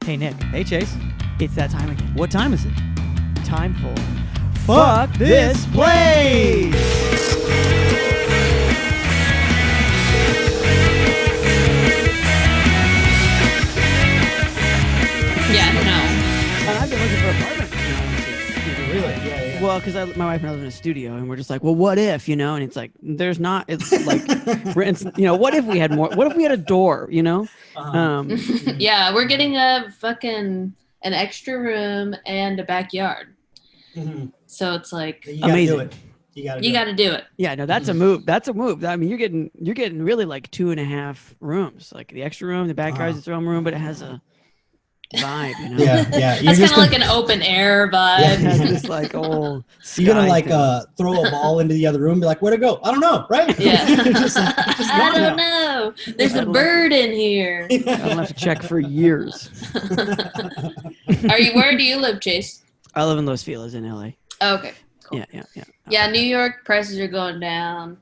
Hey, Nick. Hey, Chase. It's that time again. What time is it? Time for Fuck This Place! Yeah, no. I've been looking for an apartment. Really? Yeah. Well, because my wife and I live in a studio, and we're just like, well, what if, And it's like, there's not. It's like, what if we had more? What if we had a door? Yeah, we're getting an extra room and a backyard. Mm-hmm. So it's like You gotta amazing. do it. you got to do it. Yeah, no, that's a move. That's a move. I mean, you're getting really like 2.5 rooms, like the extra room, the backyard's its own room, but it has a vibe, Yeah. It's kind of like an open air vibe. Yeah, just like old. You're gonna like thing. throw a ball into the other room, and be like, "Where'd it go? I don't know." Right? Yeah. just I don't know. There's a bird in here. I don't have to check for years. Where do you live, Chase? I live in Los Feliz in LA. Oh, okay. Cool. Yeah. Yeah, New York prices are going down.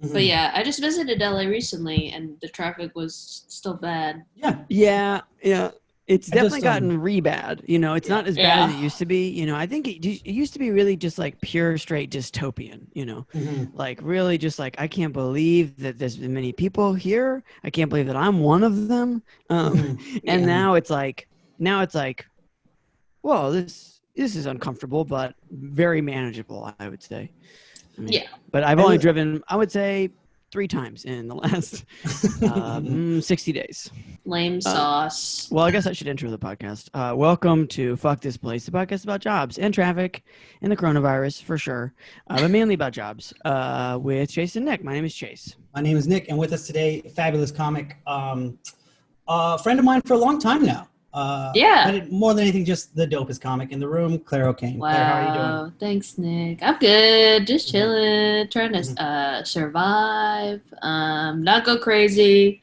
Mhm. But yeah, I just visited LA recently and the traffic was still bad. Yeah. Yeah. It's I definitely just, gotten re-bad. It's not as bad as it used to be. I think it used to be really just like pure straight dystopian, Mm-hmm. like really just like, I can't believe that there's been many people here. I can't believe that I'm one of them. And now it's like, well, this is uncomfortable, but very manageable, I would say. Yeah. But I've only driven, I would say, 3 times in the last 60 days. Lame sauce. Well, I guess I should intro the podcast. Welcome to Fuck This Place, the podcast about jobs and traffic and the coronavirus, for sure, but mainly about jobs, with Chase and Nick. My name is Chase. My name is Nick, and with us today, fabulous comic, a friend of mine for a long time now. But more than anything, just the dopest comic in the room, Clare O'Kane. Wow. Claire, how are you doing? Thanks, Nick. I'm good. Just chilling, trying to survive, not go crazy.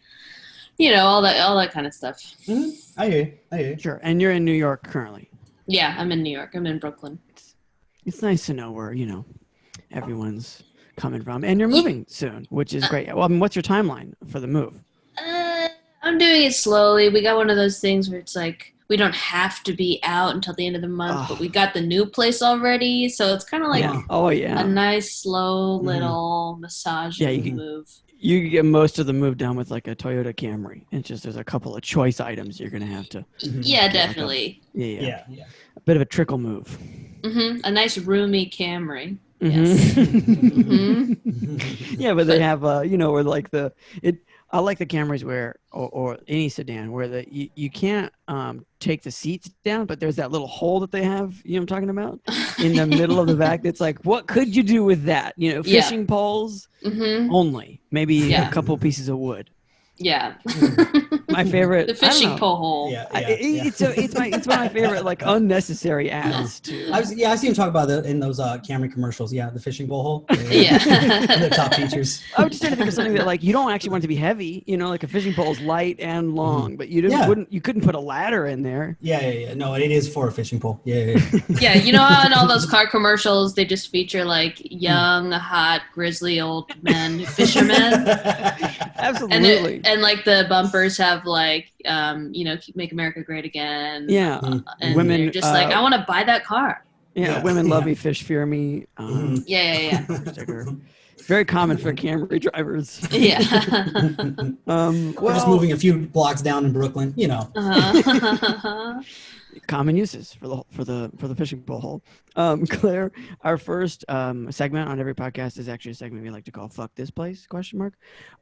All that kind of stuff. Mm-hmm. I hear you. Sure. And you're in New York currently. Yeah, I'm in New York. I'm in Brooklyn. It's nice to know where, everyone's coming from. And you're moving soon, which is great. Well, I mean, what's your timeline for the move? I'm doing it slowly. We got one of those things where it's like we don't have to be out until the end of the month, but we got the new place already, so it's kind of like a nice, slow little massage move. You can get most of the move done with like a Toyota Camry. It's just there's a couple of choice items you're gonna have to. Yeah, definitely. Yeah. A bit of a trickle move. A nice roomy Camry. Mm-hmm. Yes. Yeah, but they have where like I like the Camrys where or any sedan where you can't take the seats down, but there's that little hole that they have, what I'm talking about, in the middle of the back. That's like, what could you do with that? Fishing poles only, maybe a couple pieces of wood. Yeah. My favorite. The fishing pole hole. It's one of my favorite like unnecessary ads too. I see him talk about that in those Camry commercials. Yeah, the fishing pole hole. Yeah. The top features. I was just trying to think of something that like you don't actually want it to be heavy. Like a fishing pole is light and long, but you couldn't put a ladder in there. Yeah. No, it is for a fishing pole. Yeah. Yeah, how in all those car commercials they just feature like young, hot, grizzly old men, fishermen. Absolutely. And like the bumpers have like, Make America Great Again. Yeah. And women they're just like, I want to buy that car. Yeah. Women love me, fish fear me. Yeah. Very common for Camry drivers. Yeah. We're just moving a few blocks down in Brooklyn, Common uses for the fishing pole hole. Claire, our first segment on every podcast is actually a segment we like to call "Fuck This Place?" ? Where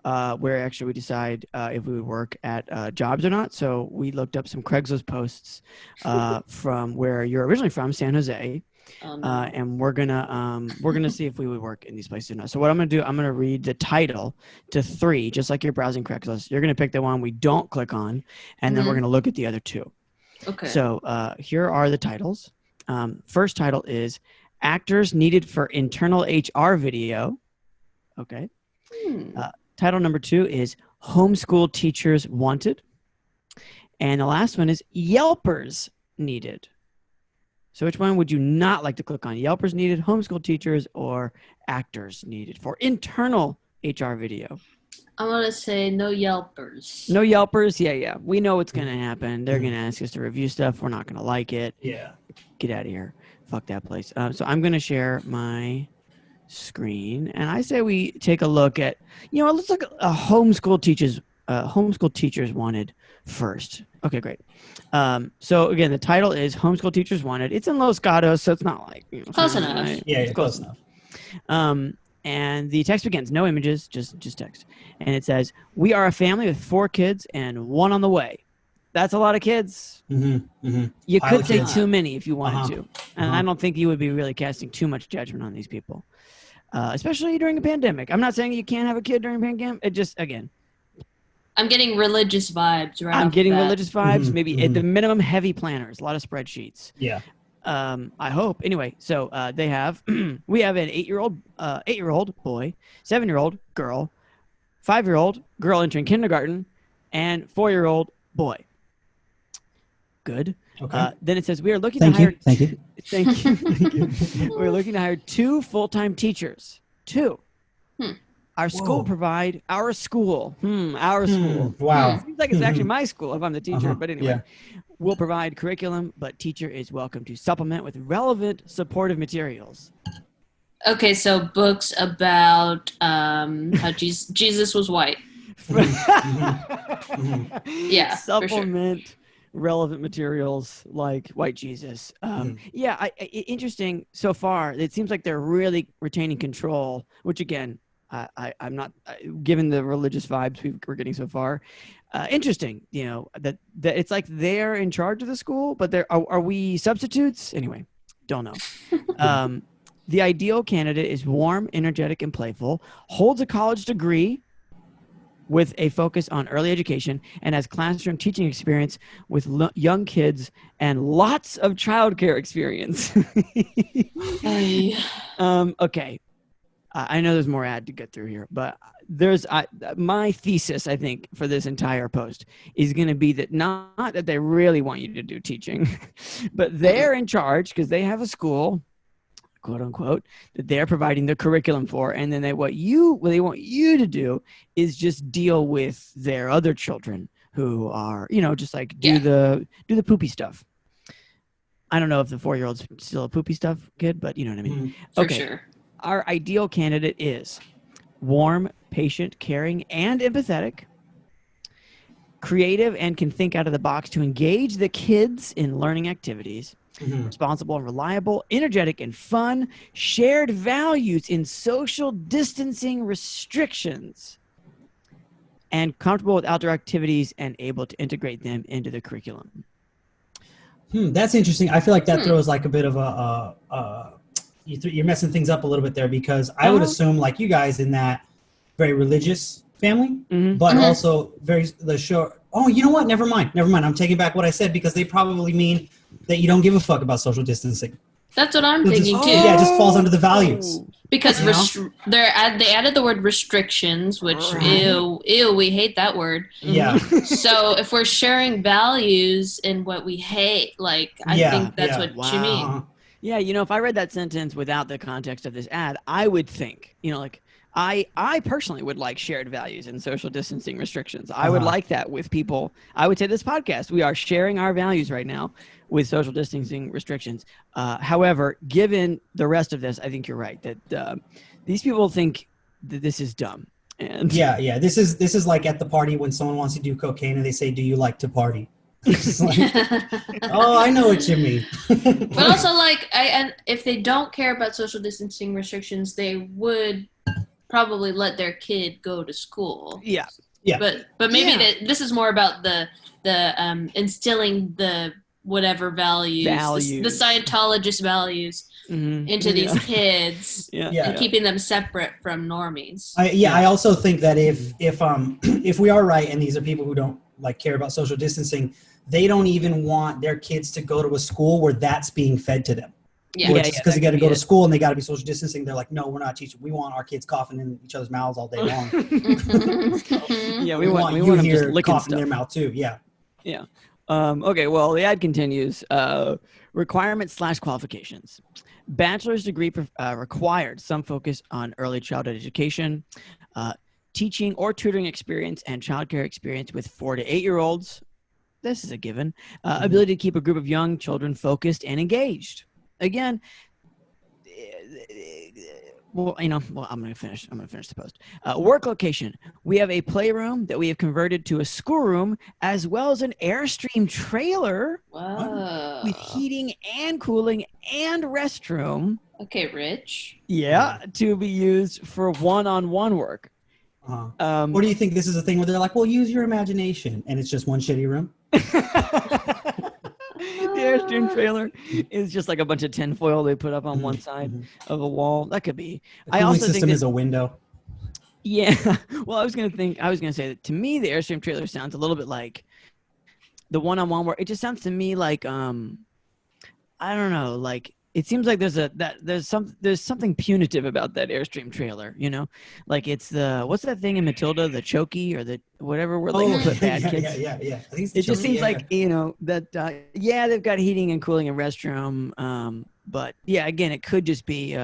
actually we decide if we would work at jobs or not. So we looked up some Craigslist posts from where you're originally from, San Jose. And we're gonna see if we would work in these places or not. So what I'm gonna do, I'm gonna read the title to 3, just like you're browsing Craigslist. You're gonna pick the one we don't click on, and then we're gonna look at the other 2. Okay. So here are the titles. First title is Actors Needed for Internal HR Video. Okay. Title number 2 is Homeschool Teachers Wanted. And the last one is Yelpers Needed. So which one would you not like to click on? Yelpers Needed, Homeschool Teachers, or Actors Needed for Internal HR Video? I want to say no Yelpers. No Yelpers? Yeah. We know what's going to happen. They're going to ask us to review stuff. We're not going to like it. Yeah. Get out of here. Fuck that place. So I'm going to share my screen, and I say we take a look at, let's look at homeschool teachers wanted first. Okay, great. So again, the title is Homeschool Teachers Wanted. It's in Los Gatos, so it's not like close enough. Right? Yeah, close enough. And the text begins, no images, just text. And it says, "We are a family with 4 kids and 1 on the way." That's a lot of kids. You could say too many if you wanted to. And I don't think you would be really casting too much judgment on these people, especially during a pandemic. I'm not saying you can't have a kid during a pandemic. It just, again. I'm getting religious vibes, right? I'm getting religious vibes. Maybe at the minimum, heavy planners, a lot of spreadsheets. Yeah. I hope. Anyway, so we have an 8-year-old boy, 7-year-old girl, 5-year-old girl entering kindergarten, and 4-year-old boy. Good. Okay. Then it says we are looking to hire. Thank you. Thank you. We're looking to hire 2 full-time teachers. 2. Our school provide our school. Our school. Wow. Seems like it's actually my school if I'm the teacher. But anyway, we'll provide curriculum, but teacher is welcome to supplement with relevant supportive materials. Okay, so books about how Jesus was white. Yeah, supplement. For sure. Relevant materials like white Jesus. Interesting so far. It seems like they're really retaining control, which again, I'm not given the religious vibes we're getting so far. Interesting, that it's like they're in charge of the school, but are we substitutes? Anyway, don't know. The ideal candidate is warm, energetic, and playful, holds a college degree with a focus on early education, and has classroom teaching experience with young kids and lots of childcare experience. Okay. I know there's more ad to get through here, but there's my thesis, I think, for this entire post is going to be that not that they really want you to do teaching, but they're in charge because they have a school, quote unquote, that they're providing the curriculum for, and then what they want you to do is just deal with their other children who are, just like do the poopy stuff. I don't know if the 4-year-old's still a poopy stuff kid, but you know what I mean. For sure. Our ideal candidate is warm, patient, caring, and empathetic, creative, and can think out of the box to engage the kids in learning activities, responsible and reliable, energetic and fun, shared values in social distancing restrictions, and comfortable with outdoor activities and able to integrate them into the curriculum. That's interesting. I feel like that throws like a bit of you're messing things up a little bit there, because I would assume like you guys in that very religious family, but also oh, you know what? Never mind. I'm taking back what I said, because they probably mean that you don't give a fuck about social distancing. That's what I'm thinking too. Yeah, it just falls under the values. Because they added the word restrictions, which ew, we hate that word. Yeah. So if we're sharing values in what we hate, I think that's what you mean. Yeah, if I read that sentence without the context of this ad, I would think, I personally would like shared values and social distancing restrictions. I would like that with people. I would say this podcast, we are sharing our values right now with social distancing restrictions. However, given the rest of this, I think you're right that these people think that this is dumb. And yeah. This is like at the party when someone wants to do cocaine and they say, "Do you like to party?" Oh, I know what you mean. But also, and if they don't care about social distancing restrictions, they would probably let their kid go to school. Yeah. But maybe this is more about the instilling the whatever values. The Scientologist values into these kids and keeping them separate from normies. I also think that if we are right and these are people who don't care about social distancing, they don't even want their kids to go to a school where that's being fed to them. Because they got to go to school and they got to be social distancing. They're like, no, we're not teaching. We want our kids coughing in each other's mouths all day long. We want you here coughing in their mouth too. Yeah. Okay, well, the ad continues. Requirements/qualifications. Bachelor's degree required. Some focus on early childhood education. teaching or tutoring experience and childcare experience with 4 to 8-year-olds. This is a given. Ability to keep a group of young children focused and engaged. Again, I'm going to finish the post. Work location. We have a playroom that we have converted to a schoolroom, as well as an Airstream trailer. Wow. With heating and cooling and restroom. Okay, Rich. Yeah, to be used for one-on-one work. Or do you think this is a thing where they're like, well, use your imagination, and it's just one shitty room? The Airstream trailer is just like a bunch of tinfoil they put up on one side of a wall. That could be. The cooling system is a window. Yeah. Well, I was gonna say that to me, the Airstream trailer sounds a little bit like the one-on-one work. It just sounds to me like I don't know, like it seems like there's something punitive about that Airstream trailer, you know, like it's what's that thing in Matilda, the chokey or the whatever where they put bad kids. Yeah. I think it just seems like, you know, that they've got heating and cooling and restroom, but yeah, again, it could just be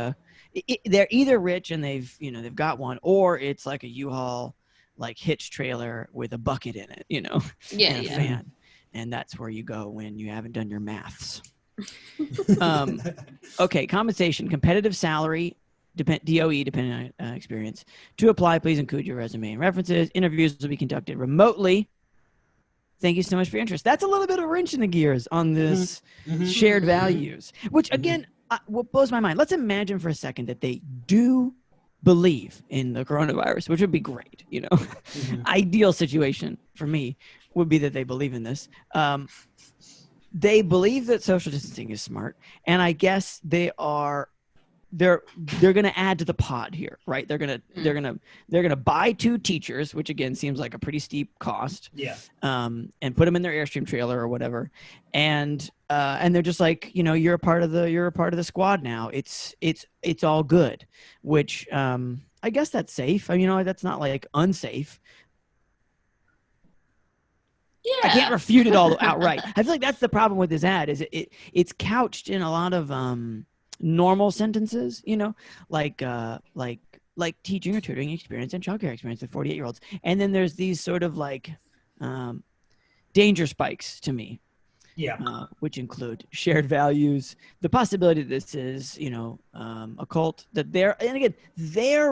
they're either rich and they've got one, or it's like a U-Haul like hitch trailer with a bucket in it, you know, and a fan, and that's where you go when you haven't done your maths. Okay, compensation, competitive salary, DOE, depending on experience. To apply, please include your resume and references. Interviews will be conducted remotely. Thank you so much for your interest. That's a little bit of a wrench in the gears on this shared values, which again, what blows my mind. Let's imagine for a second that they do believe in the coronavirus, which would be great. You know, ideal situation for me would be that they believe in this. They believe that social distancing is smart, and I guess they're going to add to the pod here, right? They're going to buy 2 teachers, which again seems like a pretty steep cost. Yeah. And put them in their Airstream trailer or whatever, and they're just like, you know, you're a part of the squad now. It's all good, which I guess that's safe. I mean, you know, that's not like unsafe. Yeah. I can't refute it all outright. I feel like that's the problem with this ad is it's couched in a lot of normal sentences, you know, like teaching or tutoring experience and childcare experience with 48-year-olds. And then there's these sort of like danger spikes to me. Yeah. Which include shared values, the possibility that this is, you know, a cult, that they're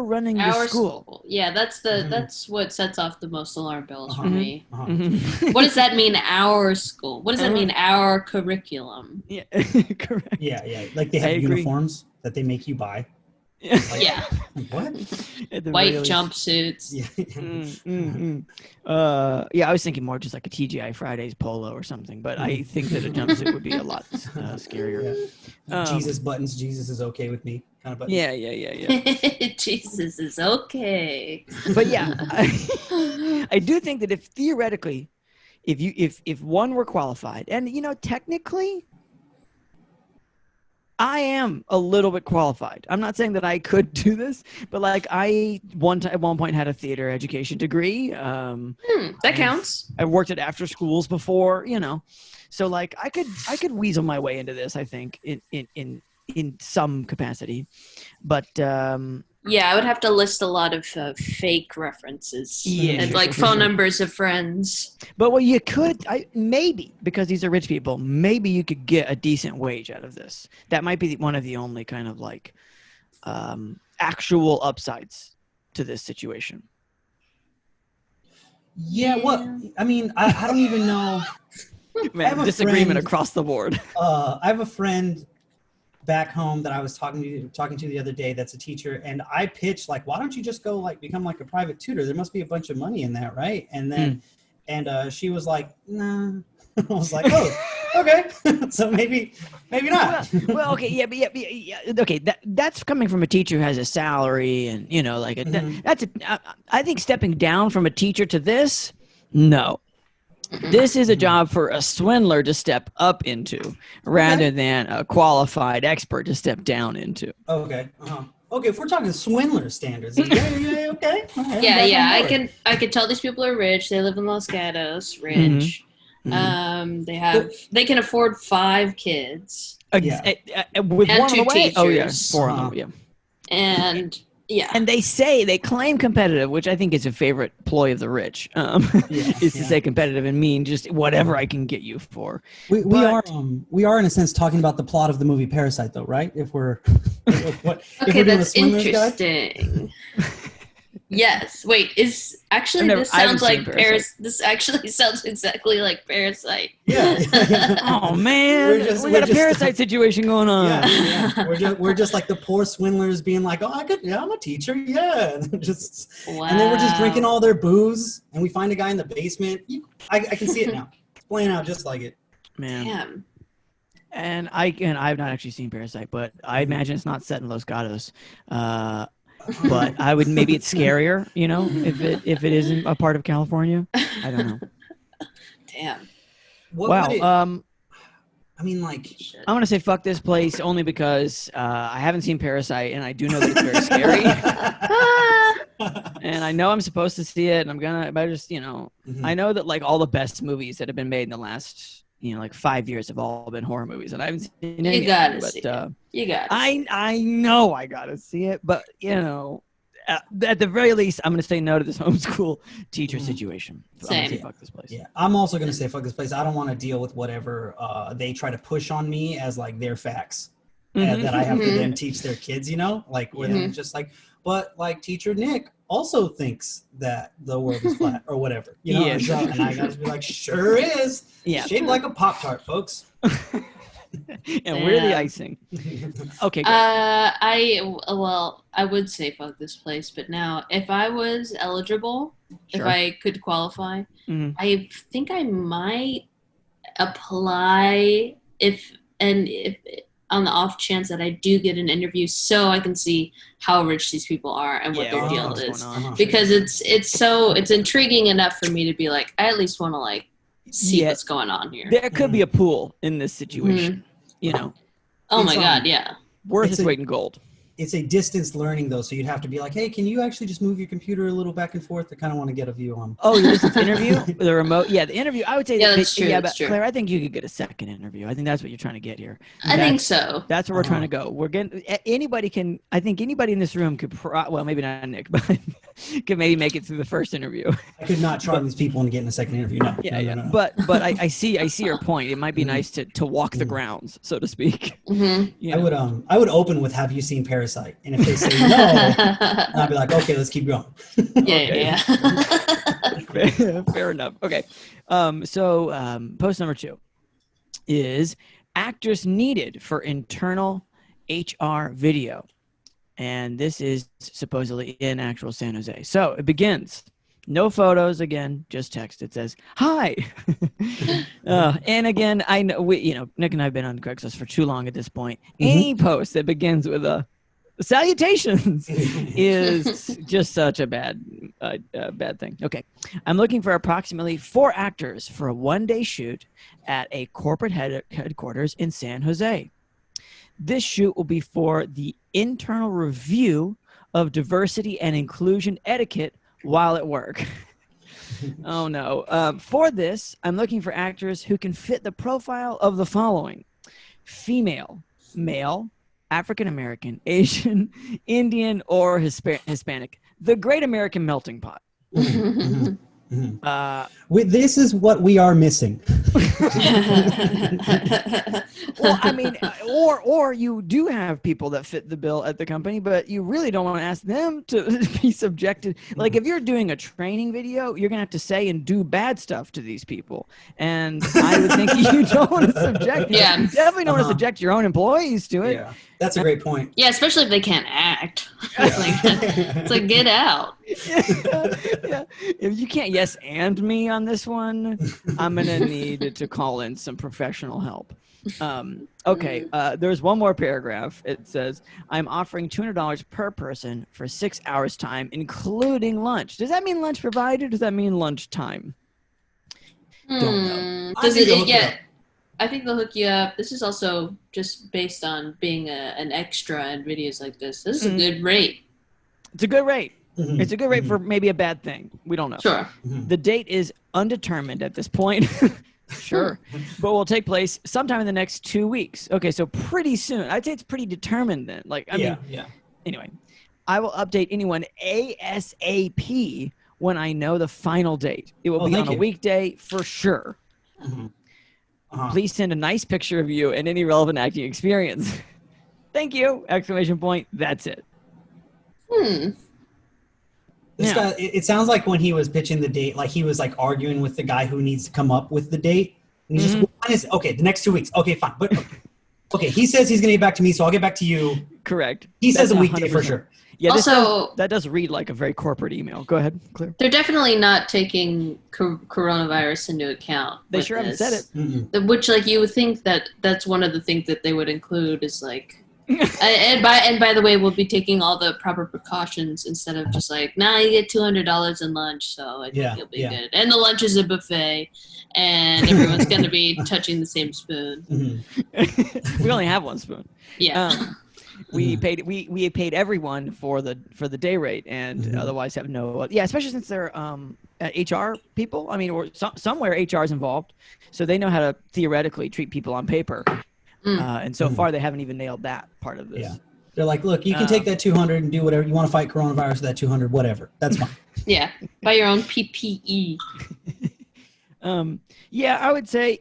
running the school. Yeah, that's what sets off the most alarm bells for me. What does that mean, our school? What does that mean, our curriculum? Yeah, correct. Yeah. Like they have uniforms that they make you buy. Like, yeah. What? White jumpsuits. Yeah, I was thinking more just like a TGI Fridays polo or something, but I think that a jumpsuit would be a lot scarier. Yeah. Jesus buttons. Jesus is okay with me. Kind of buttons. Yeah. Jesus is okay. But yeah, I do think that if theoretically, if one were qualified, and you know, technically, I am a little bit qualified. I'm not saying that I could do this, but like I at one point had a theater education degree. That counts. I've worked at after schools before, you know, so like I could weasel my way into this. I think in some capacity, but yeah, I would have to list a lot of fake references, and like phone numbers of friends. But what you could, maybe, because these are rich people, maybe you could get a decent wage out of this. That might be one of the only kind of like actual upsides to this situation. Yeah, well, I mean, I don't even know. Man, disagreement across the board. I have a friend back home that I was talking to the other day that's a teacher, and I pitched like, why don't you just go like become like a private tutor? There must be a bunch of money in that, right? And then she was like, nah. I was like, oh, okay. So maybe not. Well, okay, yeah, okay. That's coming from a teacher who has a salary, and you know, like I think stepping down from a teacher to this, no. This is a job for a swindler to step up into rather than a qualified expert to step down into. Okay. Okay, if we're talking swindler standards, okay. Right, yeah. I can tell these people are rich. They live in Los Gatos, rich. They can afford 5 kids. With and one 2 on the way. teachers. Oh yeah, 4 on the way. Yeah. And Yeah. And they claim competitive, which I think is a favorite ploy of the rich, is to say competitive and mean just whatever I can get you for. We are in a sense talking about the plot of the movie Parasite, though, right? If we're that's interesting. Yes. Wait. This sounds like Parasite. This actually sounds exactly like Parasite. Yeah. Oh man, we got a Parasite situation going on. Yeah. We're just like the poor swindlers being like, oh, I'm a teacher. Yeah. And then we're just drinking all their booze, and we find a guy in the basement. I can see it now. It's playing out just like it. Man. Damn. And I've not actually seen Parasite, but I imagine it's not set in Los Gatos. But maybe it's scarier, if it isn't a part of California. I don't know. Damn. Wow. I'm gonna say fuck this place only because I haven't seen Parasite and I do know that it's very scary. And I know I'm supposed to see it, and I know that like all the best movies that have been made in the last 5 years have all been horror movies, and I haven't seen any. You gotta see it. You gotta. I know I gotta see it, but at the very least, I'm gonna say no to this homeschool teacher situation. So Same. I'm gonna say fuck this place. Yeah, I'm also gonna say fuck this place. I don't want to deal with whatever they try to push on me as like their facts that I have to then teach their kids. Where they're just like, but like teacher Nick also thinks that the world is flat or whatever. Yeah, and I gotta be like, sure is. Yeah. Shaped like a Pop-Tart, folks. And we're the icing. Okay. I would say fuck this place, but now if I was eligible, if I could qualify, I think I might apply if on the off chance that I do get an interview, so I can see how rich these people are and what their deal is, because it's intriguing enough for me to be like, I at least want to see what's going on here. There could be a pool in this situation, Oh my God, yeah. Worth its weight in gold. It's a distance learning, though, so you'd have to be like, hey, can you actually just move your computer a little back and forth? I kind of want to get a view on. Oh, this interview? The remote? Yeah, the interview. I would say that's true. Yeah, but Claire, I think you could get a second interview. I think that's what you're trying to get here. I think so. That's where we're trying to go. We're getting anybody in this room could maybe not Nick, but could maybe make it through the first interview. I could not charm these people into getting a second interview. No. No. But I see your point. It might be nice to walk the grounds, so to speak. Mm-hmm. I would open with, have you seen Parasite? And if they say no, I'd be like, okay, let's keep going. Yeah. Fair enough. Okay. So post number 2 is actress needed for internal HR video. And this is supposedly in actual San Jose. So it begins. No photos, again, just text. It says, hi. And again, I know, Nick and I have been on Craigslist for too long at this point. Any post that begins with a salutations is just such a bad thing. Okay. I'm looking for approximately 4 actors for a one-day shoot at a corporate headquarters in San Jose. This shoot will be for the internal review of diversity and inclusion etiquette while at work. Oh, no. For this, I'm looking for actors who can fit the profile of the following: female, male, African-American, Asian, Indian, or Hispanic. The Great American Melting Pot. This is what we are missing. Well, I mean, or you do have people that fit the bill at the company, but you really don't want to ask them to be subjected. Like, if you're doing a training video, you're gonna have to say and do bad stuff to these people, and I would think you don't want to subject. Yeah, you definitely don't want to subject your own employees to it. Yeah, that's a great point. Yeah, especially if they can't act. It's like get out. Yeah. If you can't yes and me on this one, I'm gonna need to call in some professional help. Okay, there's one more paragraph. It says, I'm offering $200 per person for 6 hours time, including lunch. Does that mean lunch provided? Does that mean lunch time? Don't know. I think they'll hook you up. This is also just based on being an extra in videos like this. This is a good rate. It's a good rate. It's a good rate for maybe a bad thing. We don't know. Sure. The date is undetermined at this point. Sure. But will take place sometime in the next 2 weeks. Okay, so pretty soon. I'd say it's pretty determined then. Like, I mean, yeah. Anyway, I will update anyone ASAP when I know the final date. It will be on a weekday for sure. Mm-hmm. Please send a nice picture of you and any relevant acting experience. Thank you! ! That's it. This guy, it sounds like when he was pitching the date, like he was like arguing with the guy who needs to come up with the date. And he's just, okay, the next 2 weeks. Okay, fine. But okay, he says he's going to get back to me, so I'll get back to you. Correct. He says a weekday for sure. Yeah, that does read like a very corporate email. Go ahead, Claire. They're definitely not taking coronavirus into account. They sure haven't said it. Mm-hmm. Which, like, you would think that's one of the things that they would include is like, and by the way, we'll be taking all the proper precautions instead of just like, you get $200 in lunch, so I think you'll be good. And the lunch is a buffet, and everyone's going to be touching the same spoon. Mm-hmm. We only have one spoon. Yeah. We paid everyone for the day rate, and otherwise have no. Yeah, especially since they're HR people. I mean, or somewhere HR is involved, so they know how to theoretically treat people on paper. And so far, they haven't even nailed that part of this. Yeah, they're like, look, you can take that 200 and do whatever you want to fight coronavirus with that 200, whatever. That's fine. Yeah, buy your own PPE. Yeah, I would say,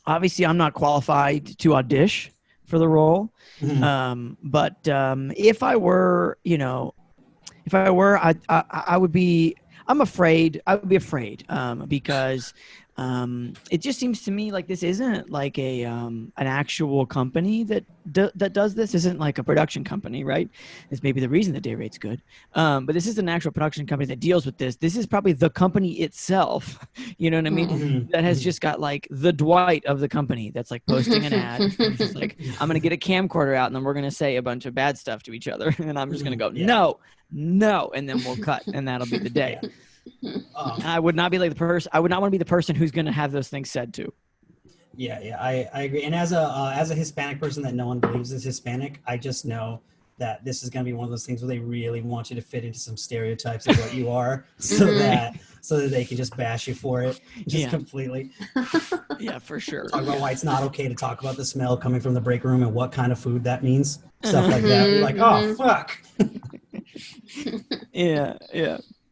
obviously, I'm not qualified to audition for the role. But if I were, I would be afraid because it just seems to me like this isn't like an actual company that does this. Isn't like a production company, right? This may be the reason the day rate's good. But this is an actual production company that deals with this. This is probably the company itself, you know what I mean? That has just got like the Dwight of the company that's like posting an ad. Just like, I'm going to get a camcorder out and then we're going to say a bunch of bad stuff to each other. And I'm just going to go, no. And then we'll cut and that'll be the day. I would not be like the person. I would not want to be the person who's going to have those things said to. Yeah, I agree. And as a Hispanic person that no one believes is Hispanic, I just know that this is going to be one of those things where they really want you to fit into some stereotypes of what you are, so that they can just bash you for it, completely. Yeah, for sure. Talk about why it's not okay to talk about the smell coming from the break room and what kind of food that means, stuff like that. We're like, oh fuck. Yeah.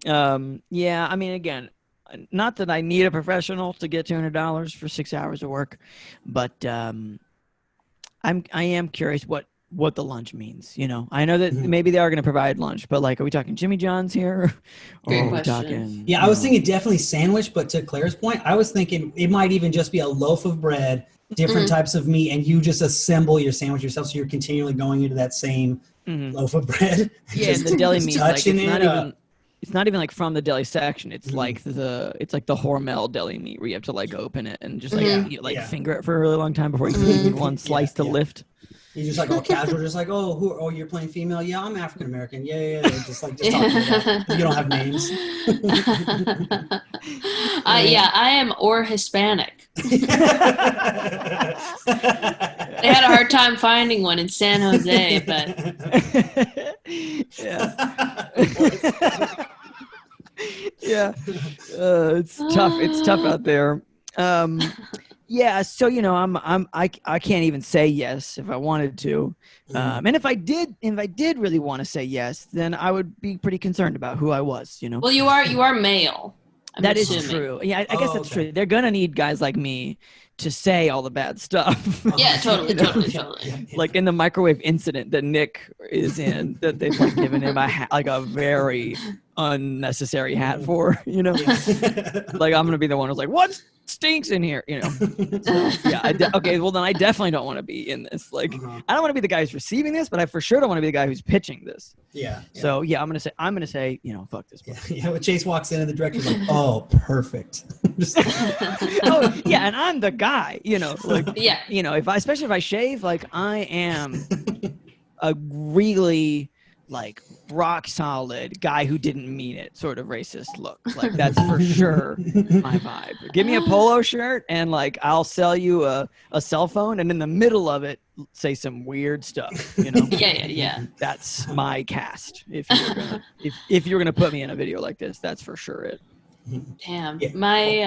I mean, again, not that I need a professional to get $200 for 6 hours of work, but I am curious what the lunch means. I know that maybe they are going to provide lunch, but like, are we talking Jimmy John's here? Or Great are we question. talking? I was thinking definitely sandwich, but to Claire's point, I was thinking it might even just be a loaf of bread, different types of meat, and you just assemble your sandwich yourself, so you're continually going into that same loaf of bread. Yeah, and the deli meat, like, it's not even like from the deli section. It's like the Hormel deli meat where you have to like open it and just like finger it for a really long time before you can eat one slice to lift. You're just like all casual, just like, you're playing female? Yeah, I'm African American. Yeah. Just talking about that. You don't have names. I am or Hispanic. They had a hard time finding one in San Jose, but it's tough. It's tough out there. So I can't even say yes if I wanted to, and if I did really want to say yes, then I would be pretty concerned about who I was. Well, you are male. That is true. Yeah, I guess that's true. They're gonna need guys like me to say all the bad stuff. Yeah, totally. Like in the microwave incident that Nick is in, that they've like given him a very unnecessary hat for. Like I'm gonna be the one who's like, what stinks in here? So, okay. Well, then I definitely don't want to be in this. Like, I don't want to be the guy who's receiving this, but I for sure don't want to be the guy who's pitching this. Yeah. So I'm gonna say, fuck this. Yeah. When Chase walks in and the director's like, oh, perfect. And I'm the guy. Especially if I shave, like I am a really like rock solid guy who didn't mean it sort of racist look. Like that's for sure my vibe. Give me a polo shirt and like I'll sell you a cell phone and in the middle of it say some weird stuff, Yeah. That's my cast. If you're gonna put me in a video like this, that's for sure it. Damn. My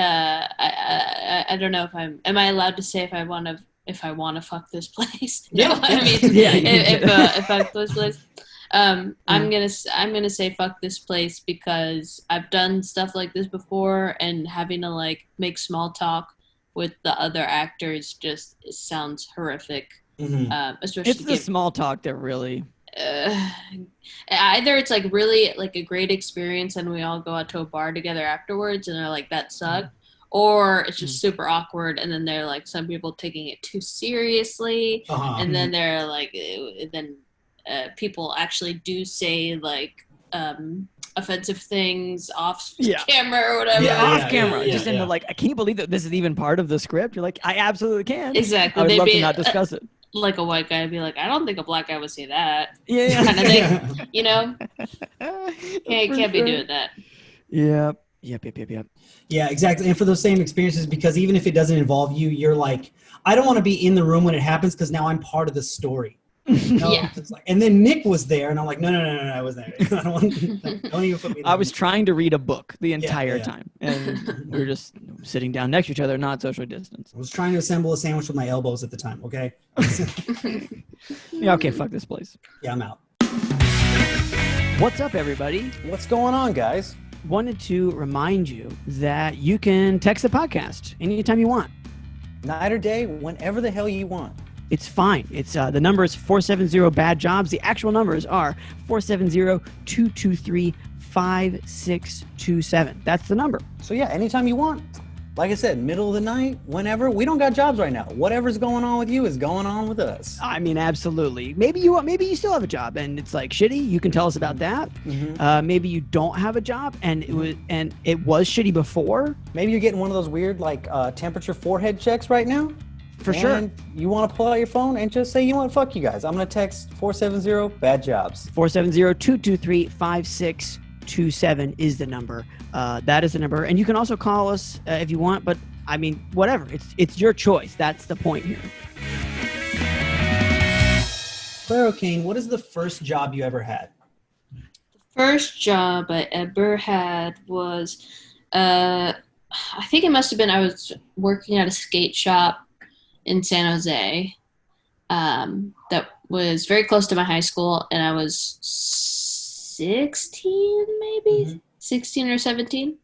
I don't know if am I allowed to say if I want to fuck this place? Yeah. I mean, if I fuck this place. I'm gonna say fuck this place because I've done stuff like this before, and having to like make small talk with the other actors just sounds horrific. Especially it's the small talk that really. Either it's like really like a great experience, and we all go out to a bar together afterwards, and they're like that sucked. Or it's just super awkward, and then they're like some people taking it too seriously, and then they're like, people actually do say like offensive things off camera or whatever. Off camera, just into like, can you believe that this is even part of the script? You're like, I absolutely can. Exactly. I would love to not discuss it. Like a white guy would be like, I don't think a black guy would say that. Yeah. Kind of thing, you know? Can't be doing that. Yep. Yeah, exactly. And for those same experiences, because even if it doesn't involve you, you're like, I don't want to be in the room when it happens because now I'm part of the story. Like, and then Nick was there, and I'm like, no, I wasn't there. I don't even put me there. I was trying to read a book the entire time, and we were just sitting down next to each other, not socially distanced. I was trying to assemble a sandwich with my elbows at the time, okay? Yeah, okay, fuck this place. Yeah, I'm out. What's up, everybody? What's going on, guys? Wanted to remind you that you can text the podcast anytime you want. Night or day, whenever the hell you want. It's fine. It's the number is 470-BAD-JOBS. The actual numbers are 470-223-5627. That's the number. So yeah, anytime you want. Like I said, middle of the night, whenever. We don't got jobs right now. Whatever's going on with you is going on with us. I mean, absolutely. Maybe you still have a job and it's like shitty. You can tell us about that. Maybe you don't have a job and it was shitty before. Maybe you're getting one of those weird like temperature forehead checks right now. For sure. You want to pull out your phone and just say, you know what, fuck you guys. I'm going to text 470-BAD-JOBS. 470-223-5627 is the number. That is the number. And you can also call us if you want, but I mean, whatever. It's your choice. That's the point here. Clare O'Kane, what is the first job you ever had? The first job I ever had was, I think it must have been, I was working at a skate shop in San Jose that was very close to my high school, and I was 16 maybe 16 or 17.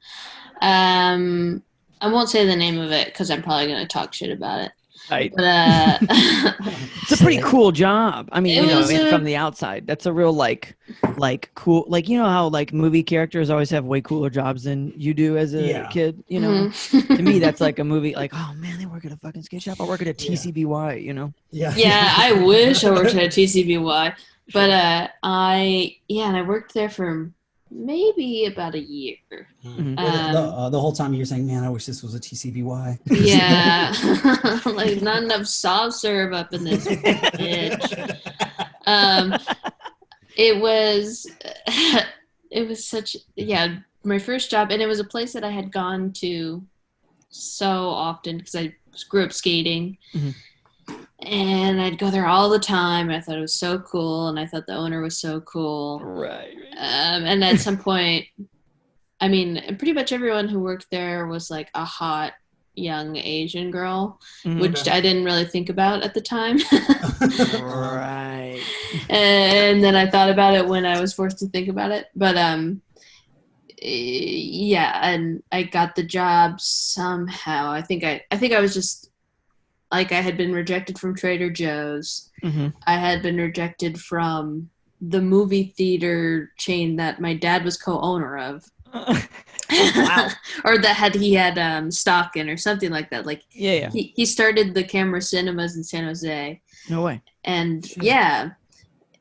I won't say the name of it because I'm probably going to talk shit about it. Right. But it's a pretty cool job. I mean, from the outside, that's a real like cool, like, you know how like movie characters always have way cooler jobs than you do as a kid, you know. To me, that's like a movie like, oh man, they work at a fucking skate shop. I work at a TCBY, you know. Yeah, I wish I worked at a TCBY, but and I worked there for maybe about a year. The whole time you're saying, man, I wish this was a TCBY. Yeah. Like not enough soft serve up in this bitch. It was such, my first job, and it was a place that I had gone to so often because I grew up skating. And I'd go there all the time. I thought it was so cool, and I thought the owner was so cool. Right. And at some point, I mean, pretty much everyone who worked there was like a hot young Asian girl, which I didn't really think about at the time. Right. And then I thought about it when I was forced to think about it. But and I got the job somehow. I think I was just, like, I had been rejected from Trader Joe's. I had been rejected from the movie theater chain that my dad was co-owner of. Wow. Or that he had stock in or something like that. Like, he started the Camera Cinemas in San Jose. No way. And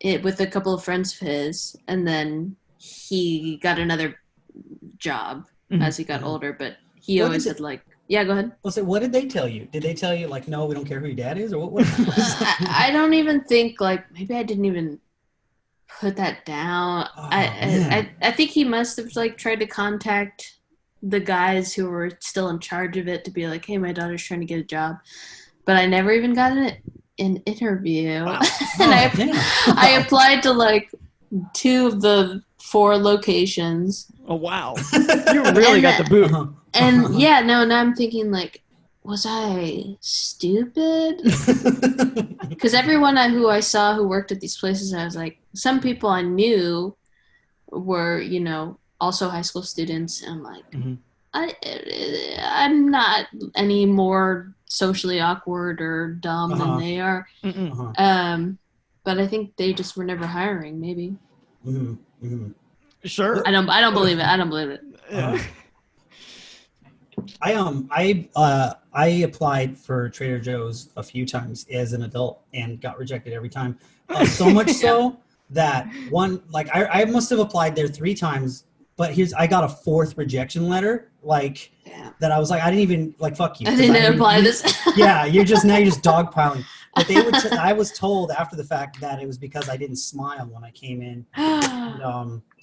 it with a couple of friends of his, and then he got another job as he got older, but he always had like, yeah, go ahead. Well, so what did they tell you? Did they tell you, like, no, we don't care who your dad is? Or what I don't even think, like, maybe I didn't even put that down. I think he must have, like, tried to contact the guys who were still in charge of it to be like, hey, my daughter's trying to get a job. But I never even got an interview. Wow. And I applied to, like, 2 of the 4 locations. Oh, wow. You really got the boot. And now I'm thinking, like, was I stupid? Because everyone who I saw who worked at these places, I was like, some people I knew were, you know, also high school students. And I'm like, I'm not any more socially awkward or dumb than they are. But I think they just were never hiring, maybe. Sure. I don't believe it. I don't believe it. I applied for Trader Joe's a few times as an adult and got rejected every time. So much so that I must have applied there 3 times, but I got a 4th rejection letter. That I was like, I didn't even fuck you. I didn't apply this. Yeah, you're just dogpiling. But I was told after the fact that it was because I didn't smile when I came in.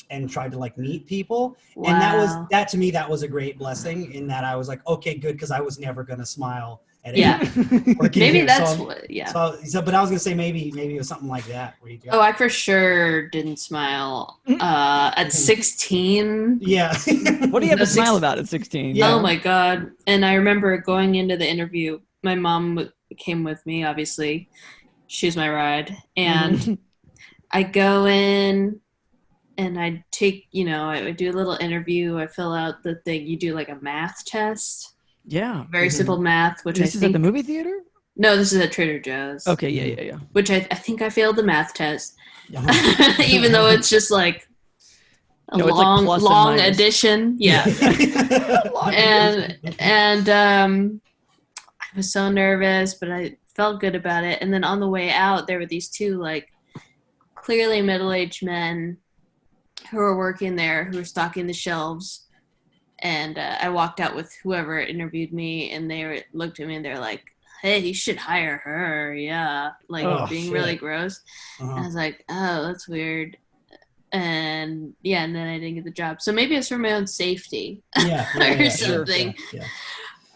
And tried to meet people. Wow. And that to me, that was a great blessing in that I was like, okay, good. Cause I was never going to smile at anyone. Maybe that's but I was going to say, maybe it was something like that. I for sure didn't smile, at 16. Yeah. What do you have to smile about at 16? Yeah. Oh my God. And I remember going into the interview, my mom came with me, obviously. She was my ride. And I go in, and I take, I do a little interview. I fill out the thing. You do a math test. Yeah. Very simple math, which this is at the movie theater? No, this is at Trader Joe's. Okay, yeah. Which I think I failed the math test. Even though it's just a long addition. Yeah. and I was so nervous, but I felt good about it. And then on the way out, there were these 2 clearly middle-aged men who were working there, who were stocking the shelves, and I walked out with whoever interviewed me, and they looked at me and they're like, "Hey, you should hire her." Yeah, being really gross. And I was like, "Oh, that's weird." And and then I didn't get the job. So maybe it's for my own safety, or something.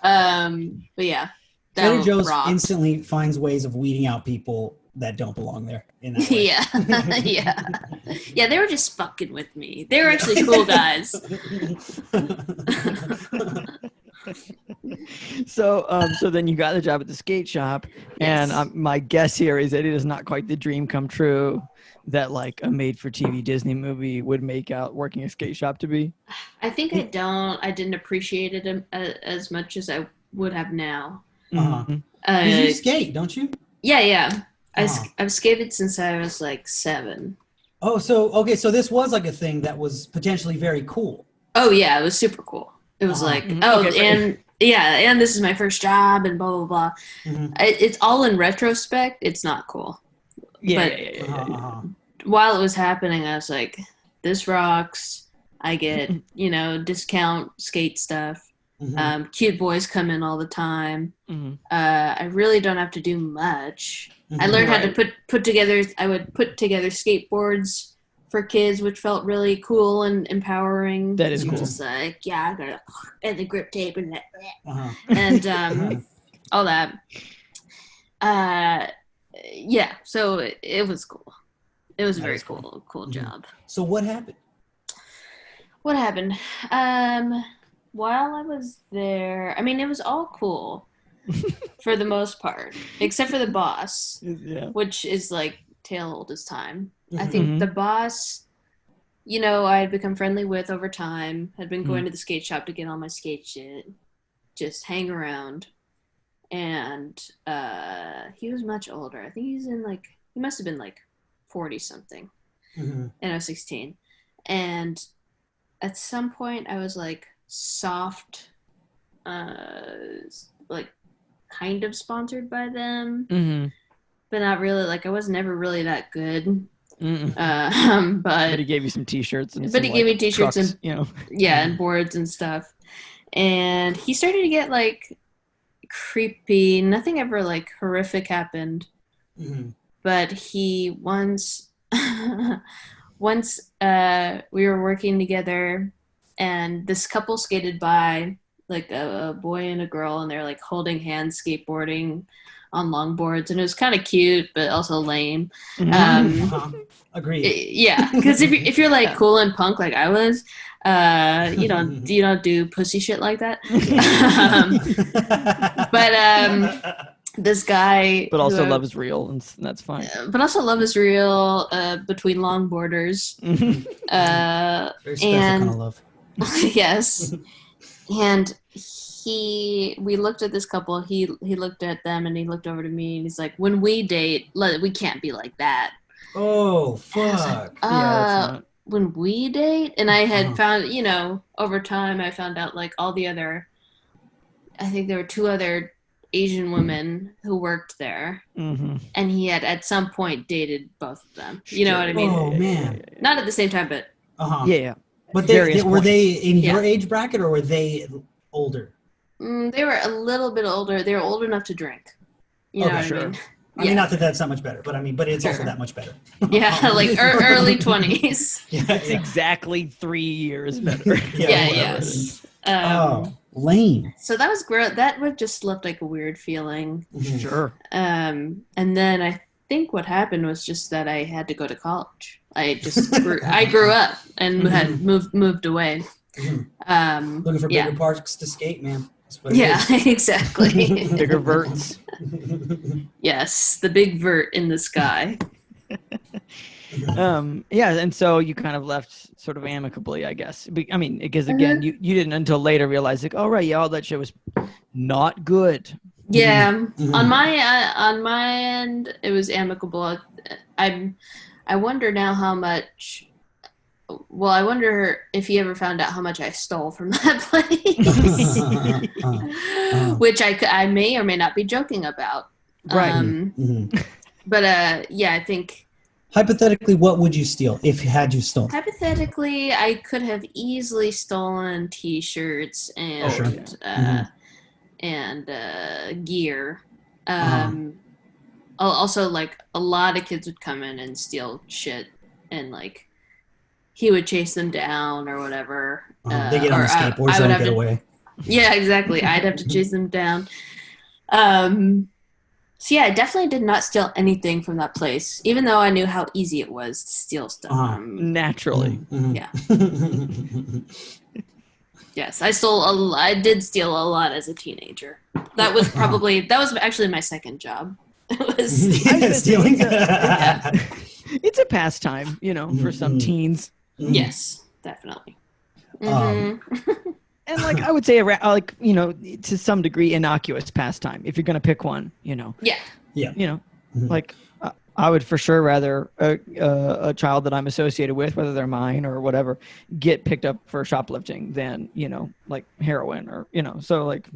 But yeah, Trader Joe's instantly finds ways of weeding out people that don't belong there. Yeah. They were just fucking with me. They were actually cool guys. So then you got the job at the skate shop, and my guess here is that it is not quite the dream come true that a made-for-TV Disney movie would make out working a skate shop to be. I think I didn't appreciate it as much as I would have now. You skate, don't you? Yeah. I've skated since I was 7. Oh, so this was a thing that was potentially very cool. Oh yeah, it was super cool. It was and this is my first job and blah blah blah. It's all in retrospect. It's not cool. While it was happening, I was like, this rocks. I get discount skate stuff. Cute boys come in all the time. I really don't have to do much. I learned how to put together. I would put together skateboards for kids, which felt really cool and empowering. That is cool. Just I gotta and the grip tape and that, and all that. So it was cool. It was a very cool job. So what happened? While I was there, it was all cool for the most part, except for the boss, which is tale old as time. I think the boss, I had become friendly with over time, had been going to the skate shop to get all my skate shit, just hang around. And he was much older. I think he must have been 40 something. And I was 16. And at some point I was soft, kind of sponsored by them, but not really. I was never really that good. But he gave you some t-shirts and he gave me t-shirts trucks, and and boards and stuff. And he started to get creepy. Nothing ever horrific happened, but he once we were working together, and this couple skated by like a boy and a girl, and they're like holding hands skateboarding on longboards, and it was kind of cute but also lame. Agreed. Yeah, because if you're like cool and punk like I was, you don't do pussy shit like that. But this guy, but also love is real, and that's fine. But also love is real between longboarders. Very special kind of love. Yes, and we looked at this couple. He looked at them and he looked over to me and he's like, "When we date, we can't be like that." Oh fuck! Like, when we date, and I had found, over time I found out like all the other, I think there were 2 other Asian women who worked there, and he had at some point dated both of them. You know what I mean? Oh man! Not at the same time, but yeah. But were they in your age bracket or were they older? They were a little bit older. They were old enough to drink. You know what I mean? I mean, not that that's not much better, but it's also that much better. Yeah, like early 20s. It's exactly 3 years better. Lame. So that was great. That would just left like a weird feeling. Sure. And then I think what happened was just that I had to go to college. I grew up and had moved away. Looking for bigger parks to skate, man. Exactly. Bigger verts. Yes, the big vert in the sky. And so you kind of left sort of amicably, I guess. I mean, because again, you didn't until later realize like, oh right, all that shit was not good. Yeah, on my end, it was amicable. I wonder now how much. Well, I wonder if he ever found out how much I stole from that place, which I may or may not be joking about. Right. But I think. Hypothetically, what would you steal if you stolen? Hypothetically, I could have easily stolen T-shirts and gear. Also, like a lot of kids would come in and steal shit, and like. He would chase them down or whatever. They get on the skateboards and get away. Yeah, exactly. I'd have to chase them down. So yeah, I definitely did not steal anything from that place, even though I knew how easy it was to steal stuff. Naturally. Yeah. Yes, I did steal a lot as a teenager. That was actually my second job. It was stealing. It's a pastime, for some teens. Yes, definitely. And like I would say, to some degree, innocuous pastime. If you're gonna pick one, Yeah. Like I would for sure rather a child that I'm associated with, whether they're mine or whatever, get picked up for shoplifting than like heroin or So like